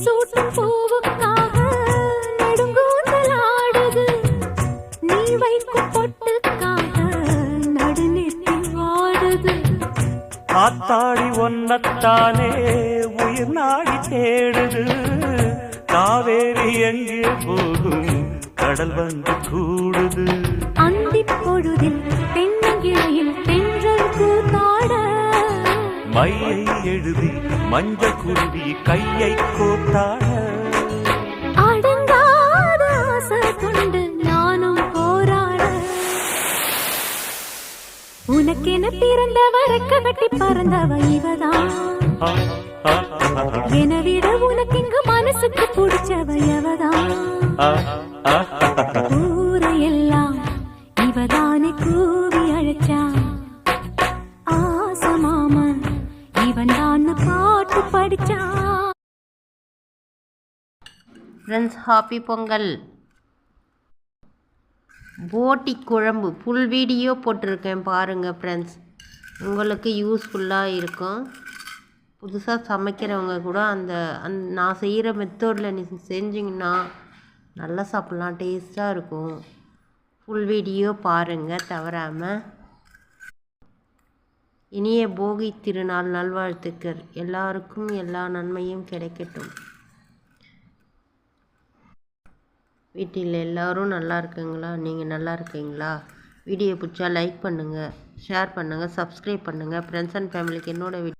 சூட்டும் பூவுக்காக நெடுங்கூந்தலாடுது. நீ வைக்கும் பொட்டுக்காக நடுநெத்தி வாடுது. காத்தாடி ஒன்னத்தானே உயிர் நாடி தேடுது. காவேரி எங்கே போகும் கடல் வந்து கூடுது. அந்திப் பொழுதில் தென்னங்கிளையில் தென்றல் கூத்தாட மையை எழுதி மஞ்சள் குருவி கையை கோத்தாட அடங்காத ஆசை கொண்டு நானும் போராட. உனக்கென பிறந்தவ ரெக்க கட்டி பறந்தவ இவதான். என விட உனக்கு இங்கு மனசுக்கு பிடிச்சவ எவதான். ஊரையெல்லாம் இவதானே கூவி அழைச்சா. ஆசமாமன் இவன் தான் பாட்டு படிச்சா. Friends, happy Pongal. போட்டி குழம்பு ஃபுல் வீடியோ போட்டிருக்கேன் பாருங்கள் ஃப்ரெண்ட்ஸ், உங்களுக்கு யூஸ்ஃபுல்லாக இருக்கும். புதுசாக சமைக்கிறவங்க கூட அந்த நான் செய்கிற மெத்தடில் நீ செஞ்சிங்கன்னா நல்லா சாப்பிட்லாம், டேஸ்ட்டாக இருக்கும். ஃபுல் வீடியோ பாருங்கள் தவறாமல். இனிய போகி திருநாள் நல்வாழ்த்துக்கள். எல்லாருக்கும் எல்லா நன்மையும் கிடைக்கட்டும். வீட்டில் எல்லோரும் நல்லா இருக்குங்களா? நீங்கள் நல்லா இருக்கீங்களா? வீடியோ பிடிச்சா லைக் பண்ணுங்கள், ஷேர் பண்ணுங்கள், சப்ஸ்கிரைப் பண்ணுங்கள். ஃப்ரெண்ட்ஸ் அண்ட் ஃபேமிலிக்கு என்னோட